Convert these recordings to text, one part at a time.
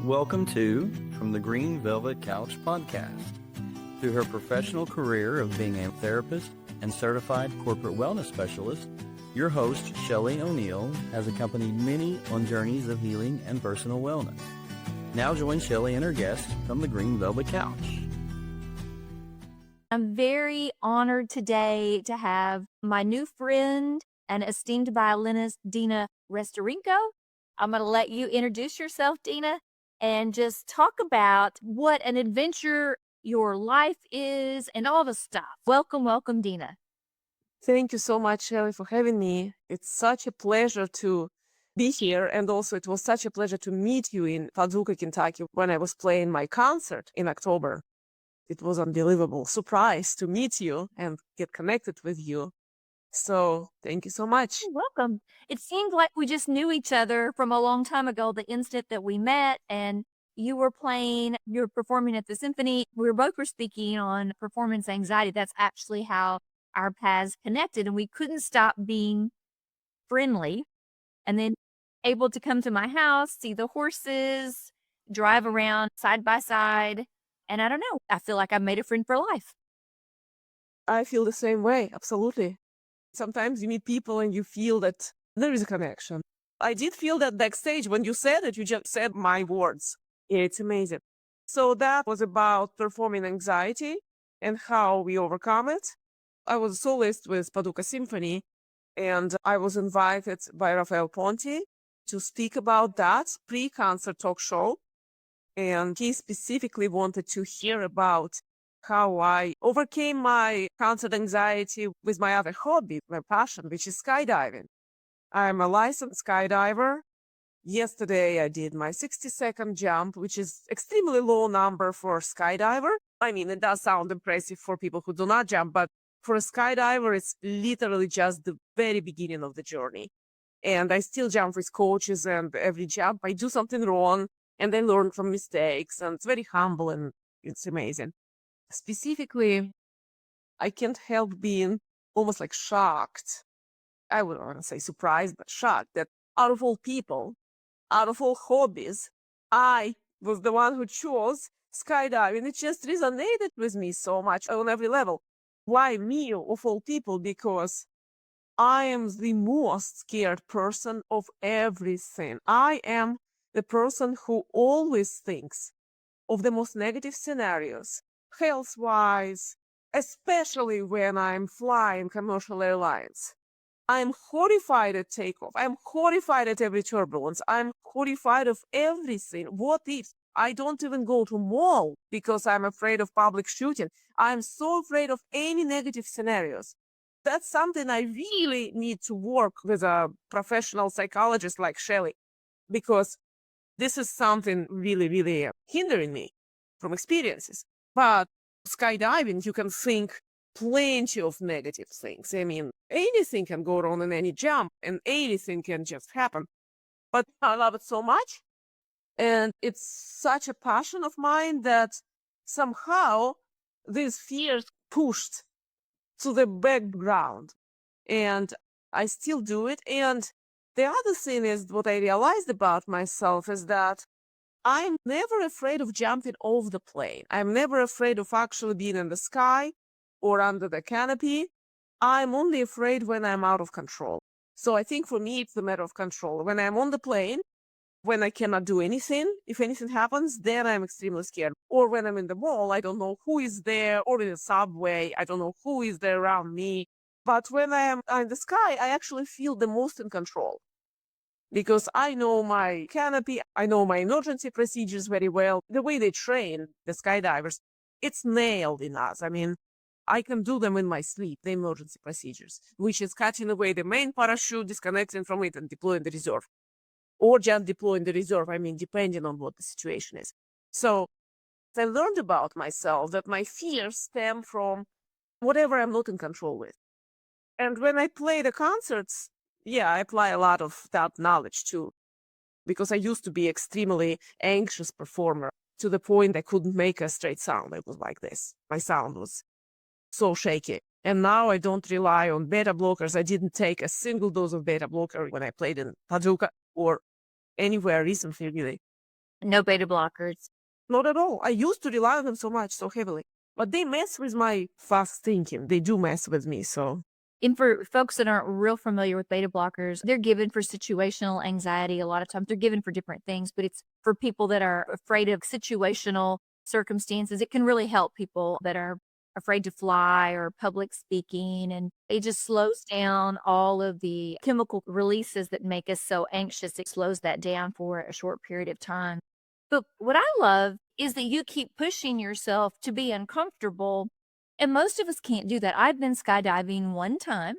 Welcome to From the Green Velvet Couch podcast. Through her professional career of being a therapist and certified corporate wellness specialist, your host, Shelly O'Neal, has accompanied many on journeys of healing and personal wellness. Now join Shelly and her guest from the Green Velvet Couch. I'm very honored today to have my new friend and esteemed violinist, Dina Nesterenko. I'm going to let you introduce yourself, Dina, and just talk about what an adventure your life is and all the stuff. Welcome, Dina. Thank you so much, Shelly, for having me. It's such a pleasure to be here. And also, it was such a pleasure to meet you in Paducah, Kentucky, when I was playing my concert in October. It was an unbelievable surprise to meet you and get connected with you. So thank you so much. You're welcome. It seemed like we just knew each other from a long time ago, the instant that we met, and you were performing at the symphony. We both were speaking on performance anxiety. That's actually how our paths connected, and we couldn't stop being friendly. And then able to come to my house, see the horses, drive around side by side. And I don't know, I feel like I made a friend for life. I feel the same way. Absolutely. Sometimes you meet people and you feel that there is a connection. I did feel that backstage when you said it, you just said my words. Yeah, it's amazing. So that was about performing anxiety and how we overcome it. I was a soloist with Paducah Symphony, and I was invited by Rafael Ponti to speak about that pre-concert talk show. And he specifically wanted to hear about how I overcame my concert anxiety with my other hobby, my passion, which is skydiving. I'm a licensed skydiver. Yesterday, I did my 60-second jump, which is extremely low number for a skydiver. I mean, it does sound impressive for people who do not jump, but for a skydiver, it's literally just the very beginning of the journey. And I still jump with coaches, and every jump I do something wrong, and then learn from mistakes. And it's very humble, and it's amazing. Specifically, I can't help being almost like shocked. I wouldn't want to say surprised, but shocked that out of all people, out of all hobbies, I was the one who chose skydiving. It just resonated with me so much on every level. Why me of all people? Because I am the most scared person of everything. I am the person who always thinks of the most negative scenarios, health-wise, especially when I'm flying commercial airlines. I'm horrified at takeoff. I'm horrified at every turbulence. I'm horrified of everything. What if I don't even go to mall because I'm afraid of public shooting? I'm so afraid of any negative scenarios. That's something I really need to work with a professional psychologist like Shelly, because this is something really, really hindering me from experiences. But skydiving, you can think plenty of negative things. I mean, anything can go wrong in any jump, and anything can just happen. But I love it so much. And it's such a passion of mine that somehow these fears pushed to the background. And I still do it. And the other thing is, what I realized about myself is that I'm never afraid of jumping off the plane. I'm never afraid of actually being in the sky or under the canopy. I'm only afraid when I'm out of control. So I think for me, it's a matter of control. When I'm on the plane, when I cannot do anything, if anything happens, then I'm extremely scared. Or when I'm in the mall, I don't know who is there, or in the subway, I don't know who is there around me. But when I am in the sky, I actually feel the most in control, because I know my canopy, I know my emergency procedures very well. The way they train the skydivers, it's nailed in us. I mean, I can do them in my sleep, the emergency procedures, which is cutting away the main parachute, disconnecting from it, and deploying the reserve. Or just deploying the reserve, I mean, depending on what the situation is. So I learned about myself that my fears stem from whatever I'm not in control with. And when I play the concerts, yeah, I apply a lot of that knowledge too, because I used to be extremely anxious performer to the point I couldn't make a straight sound. It was like this. My sound was so shaky. And now I don't rely on beta blockers. I didn't take a single dose of beta blocker when I played in Paducah or anywhere recently, really. No beta blockers. Not at all. I used to rely on them so much, so heavily. But they mess with my fast thinking. They do mess with me, so. And for folks that aren't real familiar with beta blockers, they're given for situational anxiety. A lot of times they're given for different things, but it's for people that are afraid of situational circumstances. It can really help people that are afraid to fly or public speaking. And it just slows down all of the chemical releases that make us so anxious. It slows that down for a short period of time. But what I love is that you keep pushing yourself to be uncomfortable, and most of us can't do that. I've been skydiving one time,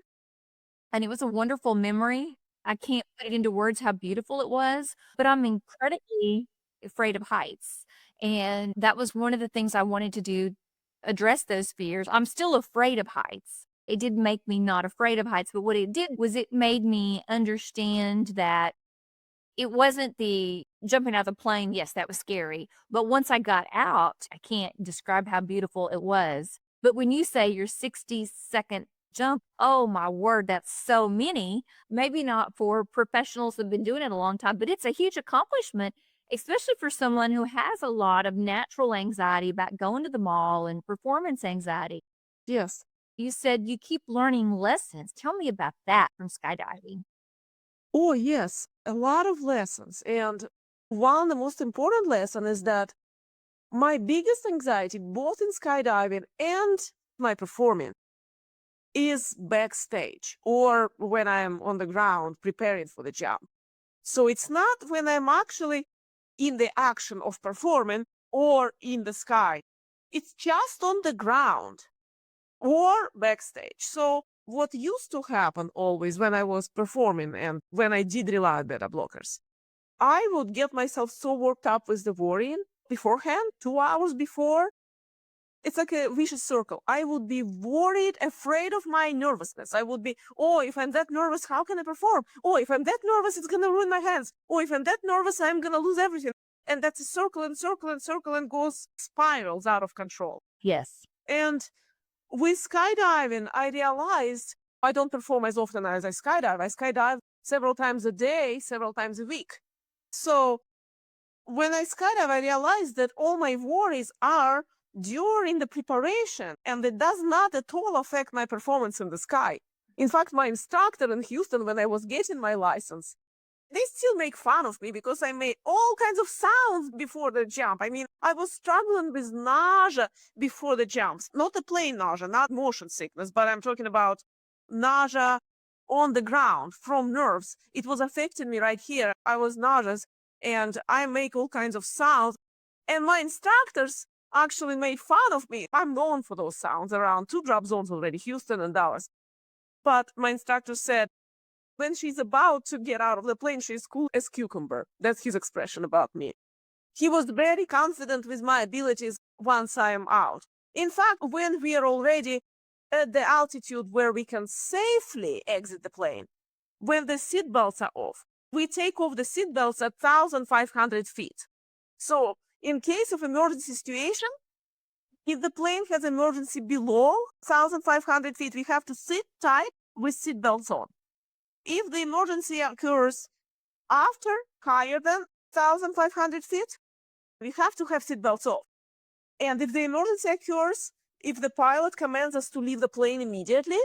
and it was a wonderful memory. I can't put it into words how beautiful it was, but I'm incredibly afraid of heights. And that was one of the things I wanted to do, address those fears. I'm still afraid of heights. It did make me not afraid of heights, but what it did was it made me understand that it wasn't the jumping out of the plane. Yes, that was scary. But once I got out, I can't describe how beautiful it was. But when you say your 60-second jump, oh my word, that's so many. Maybe not for professionals that have been doing it a long time, but it's a huge accomplishment, especially for someone who has a lot of natural anxiety about going to the mall and performance anxiety. Yes. You said you keep learning lessons. Tell me about that from skydiving. Oh, yes. A lot of lessons. And one of the most important lesson is that my biggest anxiety, both in skydiving and my performing, is backstage or when I'm on the ground preparing for the jump. So it's not when I'm actually in the action of performing or in the sky. It's just on the ground or backstage. So what used to happen always when I was performing and when I did rely on beta blockers, I would get myself so worked up with the worrying beforehand, 2 hours before. It's like a vicious circle. I would be worried, afraid of my nervousness. I would be, oh, if I'm that nervous, how can I perform? Oh, if I'm that nervous, it's going to ruin my hands. Oh, if I'm that nervous, I'm going to lose everything. And that's a circle and circle and circle and goes spirals out of control. Yes. And with skydiving, I realized I don't perform as often as I skydive. I skydive several times a day, several times a week. So when I skydive, I realized that all my worries are during the preparation, and it does not at all affect my performance in the sky. In fact, my instructor in Houston, when I was getting my license, they still make fun of me because I made all kinds of sounds before the jump. I mean, I was struggling with nausea before the jumps. Not the plane nausea, not motion sickness, but I'm talking about nausea on the ground from nerves. It was affecting me right here. I was nauseous and I make all kinds of sounds. And my instructors actually made fun of me. I'm known for those sounds around 2 drop zones already, Houston and Dallas. But my instructor said, when she's about to get out of the plane, she's cool as cucumber. That's his expression about me. He was very confident with my abilities once I am out. In fact, when we are already at the altitude where we can safely exit the plane, when the seatbelts are off, we take off the seatbelts at 1,500 feet. So in case of emergency situation, if the plane has emergency below 1,500 feet, we have to sit tight with seatbelts on. If the emergency occurs after higher than 1,500 feet, we have to have seatbelts off. And if the emergency occurs, if the pilot commands us to leave the plane immediately,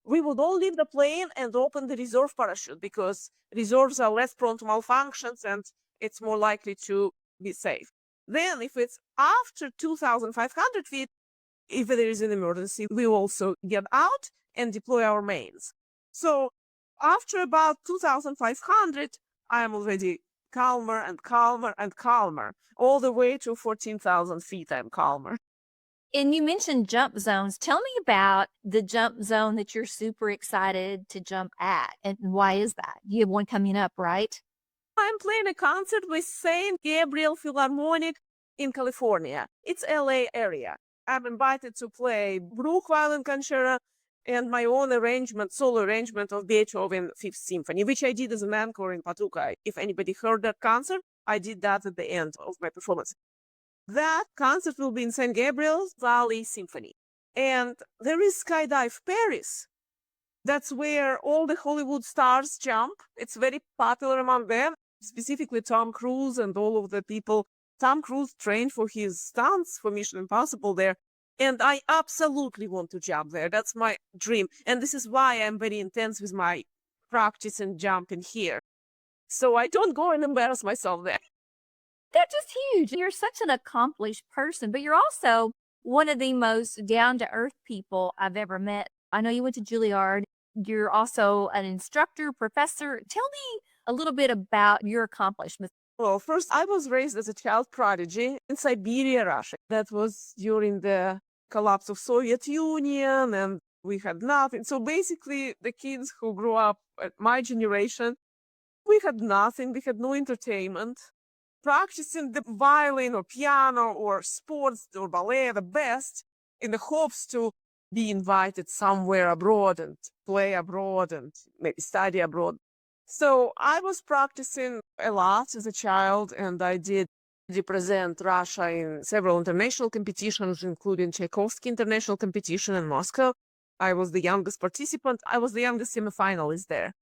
we would all leave the plane and open the reserve parachute because reserves are less prone to malfunctions and it's more likely to be safe. Then if it's after 2,500 feet, if there is an emergency, we also get out and deploy our mains. So after about 2,500, I am already calmer and calmer and calmer. All the way to 14,000 feet, I'm calmer. And you mentioned jump zones. Tell me about the jump zone that you're super excited to jump at, and why is that? You have one coming up, right? I'm playing a concert with St. Gabriel Philharmonic in California. It's LA area. I'm invited to play Bruch Violin Concerto and my own arrangement, solo arrangement of Beethoven Fifth Symphony, which I did as an encore in Patuca. If anybody heard that concert, I did that at the end of my performance. That concert will be in St. Gabriel's Valley Symphony. And there is Skydive Paris. That's where all the Hollywood stars jump. It's very popular among them. specifically Tom Cruise and all of the people. Tom Cruise trained for his stunts for Mission Impossible there. And I absolutely want to jump there. That's my dream. And this is why I'm very intense with my practice and jumping here. So I don't go and embarrass myself there. That's just huge. You're such an accomplished person, but you're also one of the most down to earth people I've ever met. I know you went to Juilliard. You're also an instructor, professor. Tell me a little bit about your accomplishments. Well, first, I was raised as a child prodigy in Siberia, Russia. That was during the collapse of Soviet Union, and we had nothing. So basically, the kids who grew up at my generation, we had nothing. We had no entertainment. Practicing the violin or piano or sports or ballet the best in the hopes to be invited somewhere abroad and play abroad and maybe study abroad. So I was practicing a lot as a child, and I did represent Russia in several international competitions, including Tchaikovsky International Competition in Moscow. I was the youngest participant. I was the youngest semifinalist there.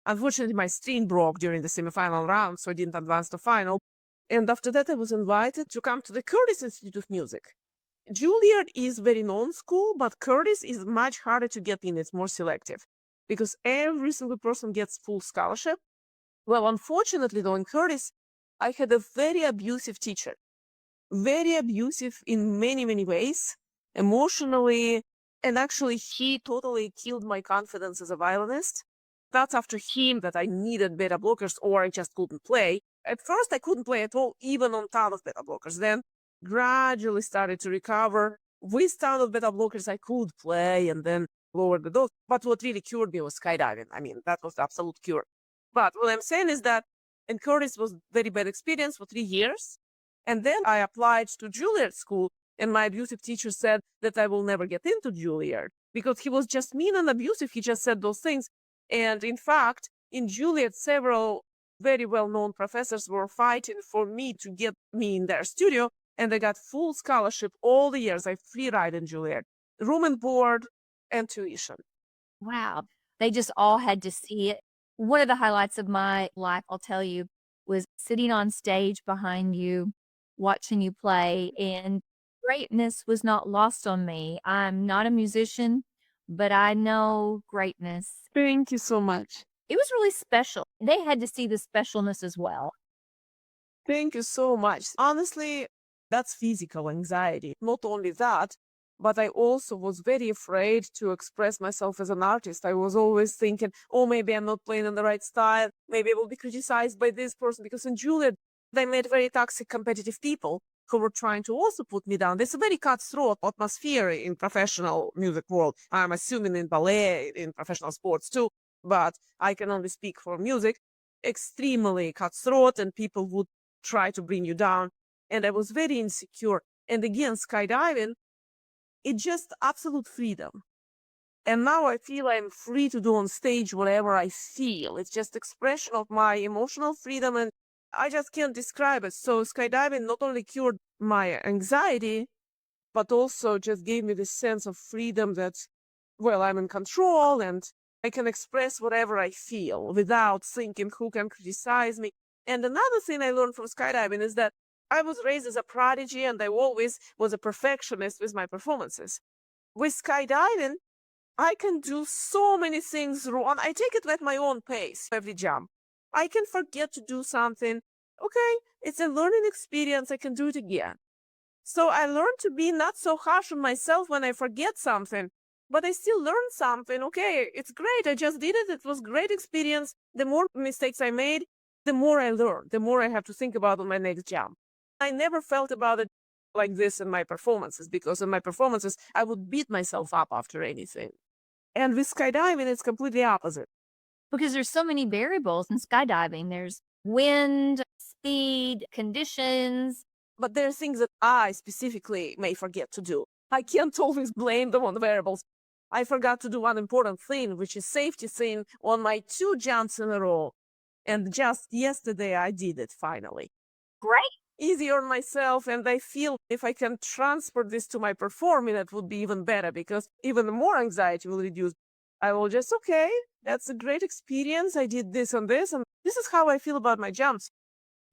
Unfortunately, my string broke during the semifinal round, so I didn't advance to final. And after that, I was invited to come to the Curtis Institute of Music. Juilliard is a very known school, but Curtis is much harder to get in. It's more selective because every single person gets full scholarship. Well, unfortunately, though, in Curtis, I had a very abusive teacher, very abusive in many, many ways, emotionally. And actually, he totally killed my confidence as a violinist. That's after him that I needed beta blockers or I just couldn't play. At first, I couldn't play at all, even on ton of beta blockers. Then gradually started to recover. With ton of beta blockers, I could play and then lower the dose. But what really cured me was skydiving. I mean, that was the absolute cure. But what I'm saying is that in Curtis was very bad experience for 3 years. And then I applied to Juilliard school, and my abusive teacher said that I will never get into Juilliard because he was just mean and abusive. He just said those things. And in fact, in Juilliard, several very well-known professors were fighting for me to get me in their studio, and I got full scholarship all the years. I free ride in Juilliard, room and board, and tuition. Wow. They just all had to see it. One of the highlights of my life, I'll tell you, was sitting on stage behind you, watching you play, and greatness was not lost on me. I'm not a musician, but I know greatness. Thank you so much. It was really special. They had to see the specialness as well. Thank you so much. Honestly, that's physical anxiety. Not only that, but I also was very afraid to express myself as an artist. I was always thinking, oh, maybe I'm not playing in the right style. Maybe I will be criticized by this person. Because in Juilliard, they met very toxic, competitive people who were trying to also put me down. There's a very cutthroat atmosphere in professional music world. I'm assuming in ballet, in professional sports too, but I can only speak for music. Extremely cutthroat, and people would try to bring you down. And I was very insecure. And again, skydiving, it's just absolute freedom. And now I feel I'm free to do on stage whatever I feel. It's just expression of my emotional freedom, and I just can't describe it. So skydiving not only cured my anxiety, but also just gave me this sense of freedom that, well, I'm in control and I can express whatever I feel without thinking who can criticize me. And another thing I learned from skydiving is that I was raised as a prodigy and I always was a perfectionist with my performances. With skydiving, I can do so many things wrong. I take it at my own pace every jump. I can forget to do something. Okay, it's a learning experience. I can do it again. So I learned to be not so harsh on myself when I forget something, but I still learned something. Okay, it's great. I just did it. It was great experience. The more mistakes I made, the more I learned, the more I have to think about on my next jump. I never felt about it like this in my performances, because in my performances, I would beat myself up after anything. And with skydiving, it's completely opposite. Because there's so many variables in skydiving. There's wind, speed, conditions. But there are things that I specifically may forget to do. I can't always blame them on the variables. I forgot to do one important thing, which is safety thing on my 2 jumps in a row. And just yesterday, I did it finally. Great. Easier on myself, and I feel if I can transfer this to my performing, it would be even better, because even more anxiety will reduce. I will just, okay, that's a great experience. I did this and this, and this is how I feel about my jumps.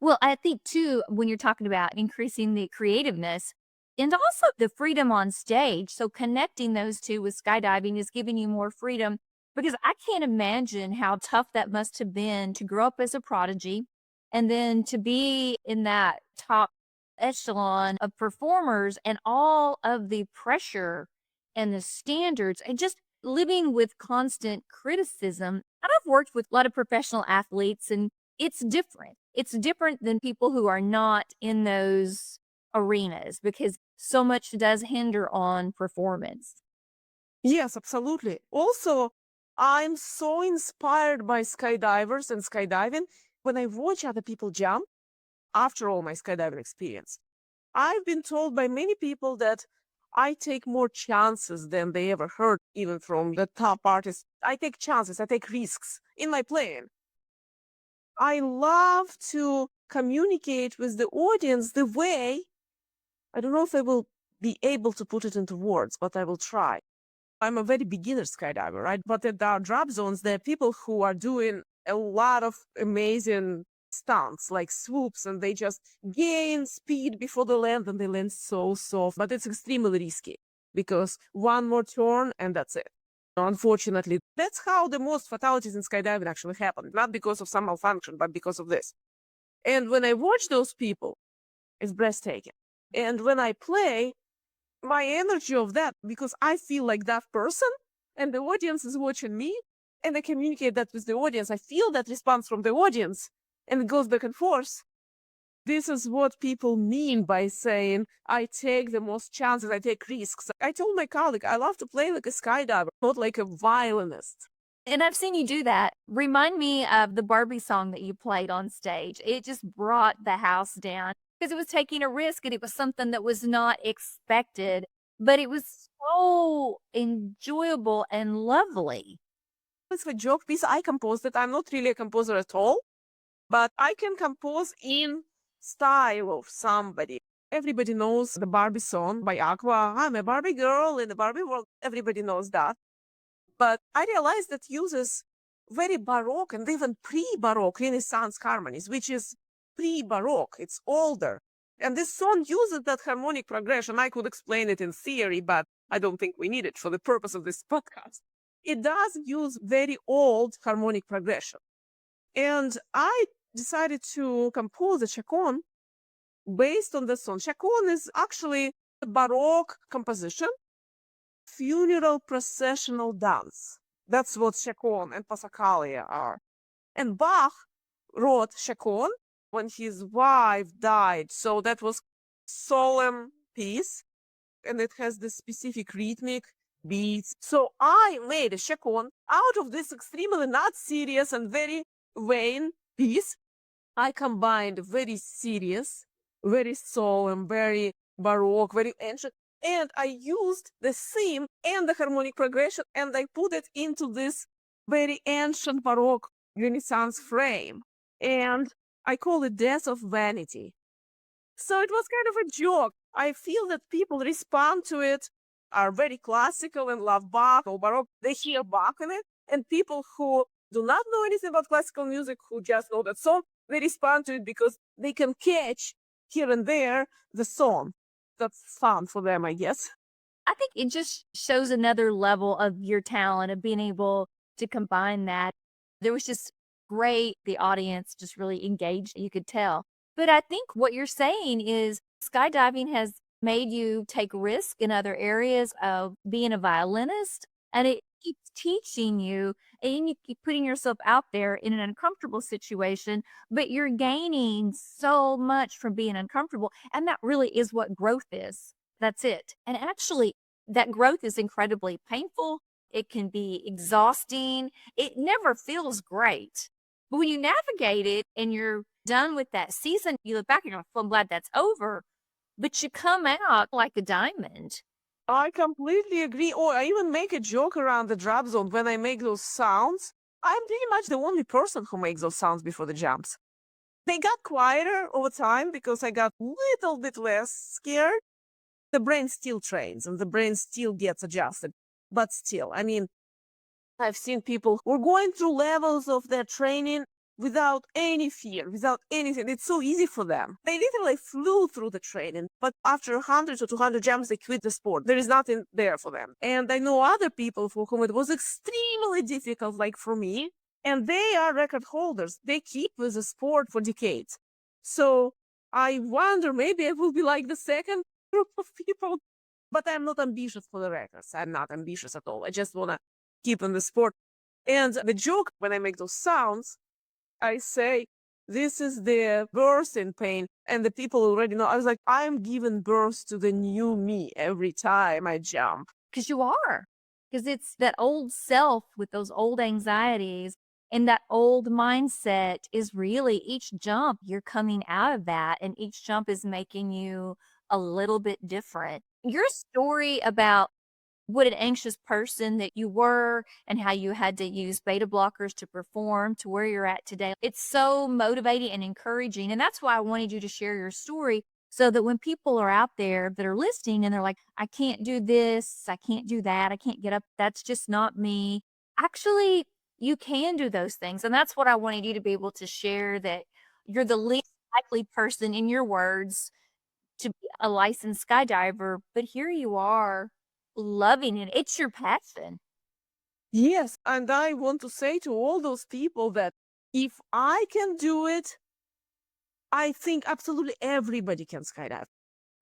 Well, I think too, when you're talking about increasing the creativeness and also the freedom on stage. So connecting those two with skydiving is giving you more freedom because I can't imagine how tough that must have been to grow up as a prodigy and then to be in that top echelon of performers and all of the pressure and the standards and just living with constant criticism. And I've worked with a lot of professional athletes and it's different. It's different than people who are not in those arenas because so much does hinder on performance. Yes, absolutely. Also, I'm so inspired by skydivers and skydiving. When I watch other people jump, after all my skydiving experience, I've been told by many people that I take more chances than they ever heard, even from the top artists. I take chances, I take risks in my playing. I love to communicate with the audience the way, I don't know if I will be able to put it into words, but I will try. I'm a very beginner skydiver, right? But at our drop zones, there are people who are doing a lot of amazing stunts, like swoops, and they just gain speed before they land, and they land so soft. But it's extremely risky because one more turn and that's it. Unfortunately, that's how the most fatalities in skydiving actually happen, not because of some malfunction, but because of this. And when I watch those people, it's breathtaking. And when I play, my energy of that, because I feel like that person and the audience is watching me and I communicate that with the audience. I feel that response from the audience and it goes back and forth. This is what people mean by saying, I take the most chances, I take risks. I told my colleague, I love to play like a skydiver, not like a violinist. And I've seen you do that. Remind me of the Barbie song that you played on stage. It just brought the house down because it was taking a risk and it was something that was not expected, but it was so enjoyable and lovely. It's a joke piece. I composed it. I'm not really a composer at all, but I can compose in style of somebody. Everybody knows the Barbie song by Aqua. I'm a Barbie girl in the Barbie world. Everybody knows that. But I realized that uses very Baroque and even pre-Baroque Renaissance harmonies, which is pre-Baroque. It's older. And this song uses that harmonic progression. I could explain it in theory, but I don't think we need it for the purpose of this podcast. It does use very old harmonic progression. And I decided to compose a chaconne based on the song. Chaconne is actually a Baroque composition, funeral processional dance. That's what chaconne and passacaglia are. And Bach wrote chaconne when his wife died. So that was solemn piece, and it has this specific rhythmic beats. So I made a chaconne out of this extremely not serious and very vain piece. I combined very serious, very solemn, very Baroque, very ancient, and I used the theme and the harmonic progression, and I put it into this very ancient Baroque Renaissance frame. And I call it Death of Vanity. So it was kind of a joke. I feel that people respond to it, are very classical and love Bach or Baroque. They hear Bach in it. And people who do not know anything about classical music, who just know that song, they respond to it because they can catch here and there the song. That's fun for them, I guess. I think it just shows another level of your talent of being able to combine that. There was just great. The audience just really engaged. You could tell. But I think what you're saying is skydiving has made you take risk in other areas of being a violinist, and it keeps teaching you, and you keep putting yourself out there in an uncomfortable situation, but you're gaining so much from being uncomfortable. And that really is what growth is. That's it. And actually, that growth is incredibly painful. It can be exhausting. It never feels great. But when you navigate it and you're done with that season, you look back and you're like, well, I'm glad that's over. But you come out like a diamond. I completely agree. Or I even make a joke around the drop zone when I make those sounds. I'm pretty much the only person who makes those sounds before the jumps. They got quieter over time because I got a little bit less scared. The brain still trains and the brain still gets adjusted. But still, I mean, I've seen people who are going through levels of their training without any fear, without anything. It's so easy for them. They literally flew through the training, but after 100 or 200 jumps, they quit the sport. There is nothing there for them. And I know other people for whom it was extremely difficult, like for me, and they are record holders. They keep with the sport for decades. So I wonder, maybe I will be like the second group of people, but I'm not ambitious for the records. I'm not ambitious at all. I just want to keep in the sport. And the joke when I make those sounds, I say, this is the birthing pain. And the people already know. I was like, I'm giving birth to the new me every time I jump. Because you are. Because it's that old self with those old anxieties and that old mindset is really each jump you're coming out of that, and each jump is making you a little bit different. Your story about what an anxious person that you were and how you had to use beta blockers to perform to where you're at today. It's so motivating and encouraging. And that's why I wanted you to share your story so that when people are out there that are listening and they're like, I can't do this, I can't do that, I can't get up, that's just not me. Actually, you can do those things. And that's what I wanted you to be able to share, that you're the least likely person, in your words, to be a licensed skydiver, but here you are loving it. It's your passion. Yes. And I want to say to all those people that if I can do it, I think absolutely everybody can skydive.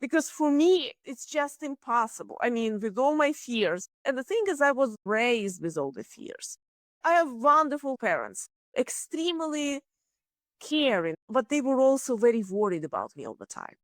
Because for me, it's just impossible. I mean, with all my fears. And the thing is, I was raised with all the fears. I have wonderful parents, extremely caring, but they were also very worried about me all the time.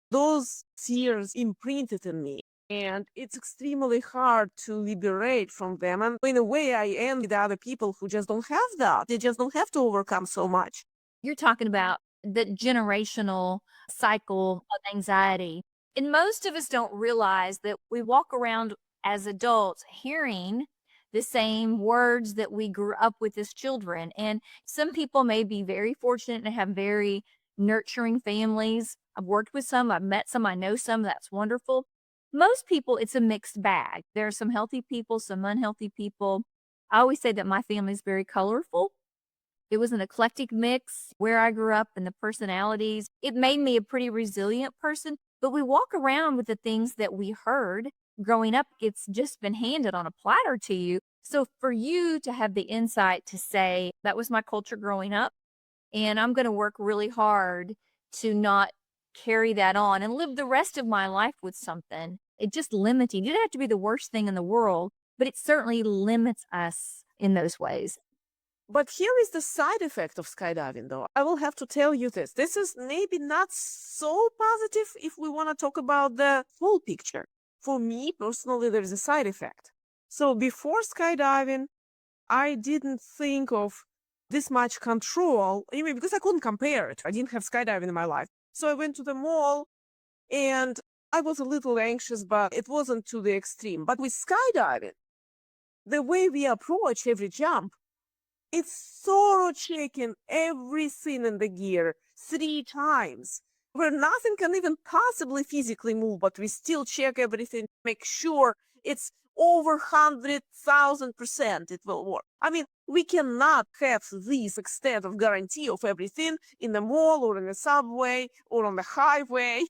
Those fears imprinted in me, and it's extremely hard to liberate from them. And in a way, I envy the other people who just don't have that. They just don't have to overcome so much. You're talking about the generational cycle of anxiety. And most of us don't realize that we walk around as adults hearing the same words that we grew up with as children. And some people may be very fortunate and have very nurturing families. I've worked with some, I've met some, I know some, that's wonderful. Most people, it's a mixed bag. There are some healthy people, some unhealthy people. I always say that my family is very colorful. It was an eclectic mix where I grew up and the personalities. It made me a pretty resilient person, but we walk around with the things that we heard growing up. It's just been handed on a platter to you. So for you to have the insight to say, that was my culture growing up, and I'm going to work really hard to not carry that on and live the rest of my life with something. It just limiting. It didn't have to be the worst thing in the world, but it certainly limits us in those ways. But here is the side effect of skydiving, though. I will have to tell you this. This is maybe not so positive if we want to talk about the whole picture. For me, personally, there is a side effect. So before skydiving, I didn't think of this much control, anyway, because I couldn't compare it. I didn't have skydiving in my life. So I went to the mall and I was a little anxious, but it wasn't to the extreme. But with skydiving, the way we approach every jump, it's thorough checking everything in the gear 3 times, where nothing can even possibly physically move, but we still check everything, make sure it's over 100,000% it will work. I mean, we cannot have this extent of guarantee of everything in the mall or in the subway or on the highway.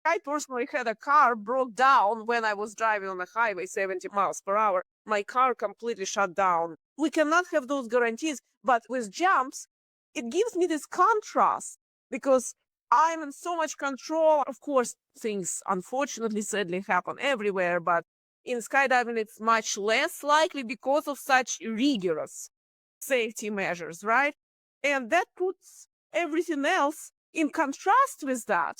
I personally had a car broke down when I was driving on the highway 70 miles per hour. My car completely shut down. We cannot have those guarantees, but with jumps, it gives me this contrast because I'm in so much control. Of course, things unfortunately, sadly happen everywhere, but in skydiving, it's much less likely because of such rigorous safety measures, right? And that puts everything else in contrast with that.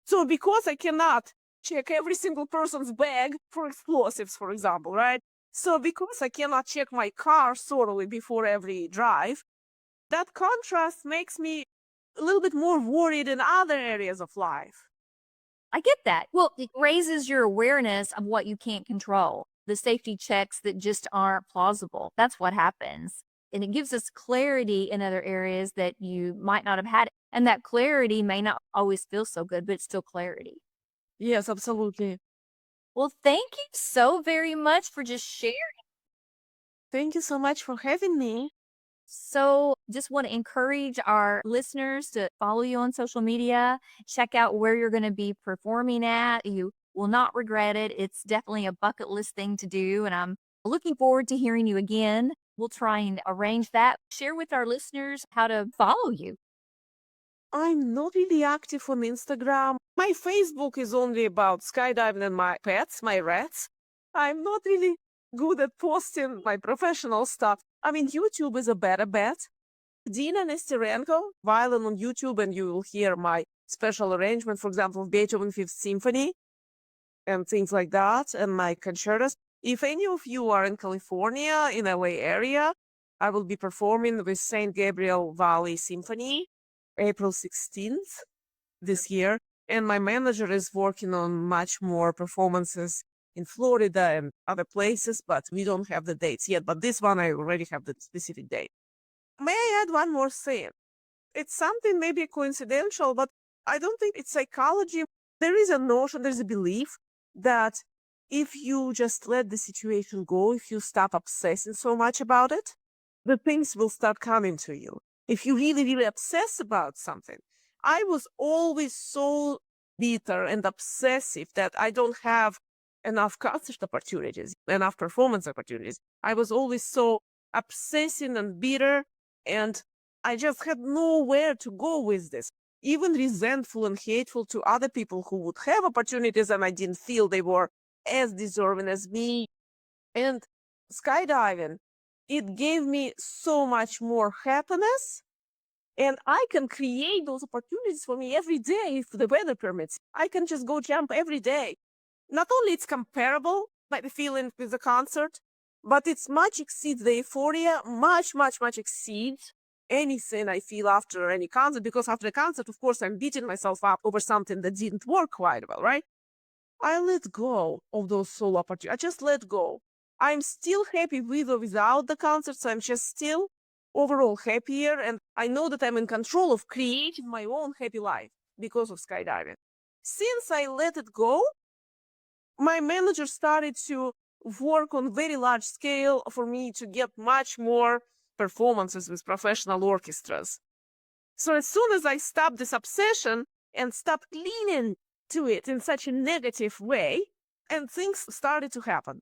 So because I cannot check every single person's bag for explosives, for example, right? So because I cannot check my car thoroughly before every drive, that contrast makes me a little bit more worried in other areas of life. I get that. Well, it raises your awareness of what you can't control, the safety checks that just aren't plausible. That's what happens. And it gives us clarity in other areas that you might not have had. And that clarity may not always feel so good, but it's still clarity. Yes, absolutely. Well, thank you so very much for just sharing Thank you so much for having me. So, just want to encourage our listeners to follow you on social media, check out where you're going to be performing at. You will not regret it. It's definitely a bucket list thing to do. And I'm looking forward to hearing you again. We'll try and arrange that. Share with our listeners how to follow you. I'm not really active on Instagram. My Facebook is only about skydiving and my pets, my rats. I'm not really good at posting my professional stuff. I mean, YouTube is a better bet. Dina Nesterenko, violin on YouTube, and you will hear my special arrangement, for example, of Beethoven Fifth Symphony and things like that, and my concertos. If any of you are in California, in LA area, I will be performing with St. Gabriel Valley Symphony, April 16th this year. And my manager is working on much more performances in Florida and other places, but we don't have the dates yet. But this one, I already have the specific date. May I add one more thing? It's something maybe coincidental, but I don't think it's psychology. There is a notion, there's a belief that if you just let the situation go, if you stop obsessing so much about it, the things will start coming to you. If you really, really obsess about something. I was always so bitter and obsessive that I don't have enough concert opportunities, enough performance opportunities. I was always so obsessing and bitter, and I just had nowhere to go with this. Even resentful and hateful to other people who would have opportunities, and I didn't feel they were as deserving as me. And skydiving, it gave me so much more happiness. And I can create those opportunities for me every day if the weather permits. I can just go jump every day. Not only it's comparable, like the feeling with the concert, but it's much exceeds the euphoria, much, much, much exceeds anything I feel after any concert. Because after a concert, of course, I'm beating myself up over something that didn't work quite well, right? I let go of those solo opportunities. I just let go. I'm still happy with or without the concerts. I'm just still overall happier. And I know that I'm in control of creating my own happy life because of skydiving. Since I let it go, my manager started to work on very large scale for me to get much more performances with professional orchestras. So as soon as I stopped this obsession and stopped leaning to it in such a negative way, and things started to happen.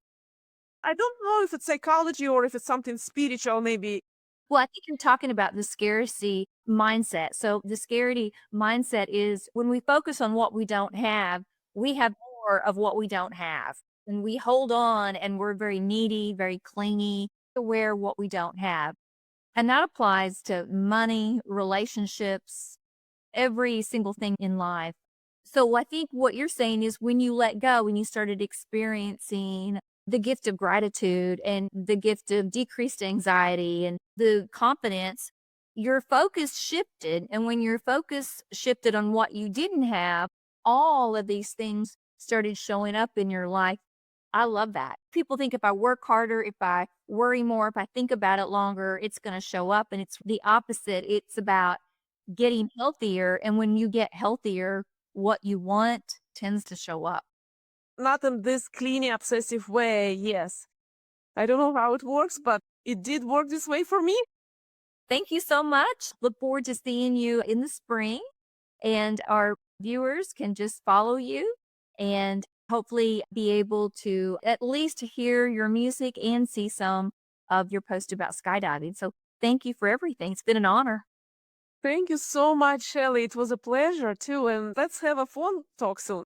I don't know if it's psychology or if it's something spiritual, maybe. Well, I think you're talking about the scarcity mindset. So, the scarcity mindset is when we focus on what we don't have, we have more of what we don't have. And we hold on and we're very needy, very clingy, aware of what we don't have. And that applies to money, relationships, every single thing in life. So I think what you're saying is when you let go, when you started experiencing the gift of gratitude and the gift of decreased anxiety and the confidence, your focus shifted. And when your focus shifted on what you didn't have, all of these things started showing up in your life. I love that. People think if I work harder, if I worry more, if I think about it longer, it's going to show up. And it's the opposite. It's about getting healthier. And when you get healthier, what you want tends to show up. Not in this cleany, obsessive way, yes. I don't know how it works, but it did work this way for me. Thank you so much. Look forward to seeing you in the spring. And our viewers can just follow you and hopefully be able to at least hear your music and see some of your post about skydiving. So thank you for everything. It's been an honor. Thank you so much, Shelly. It was a pleasure too. And let's have a phone talk soon.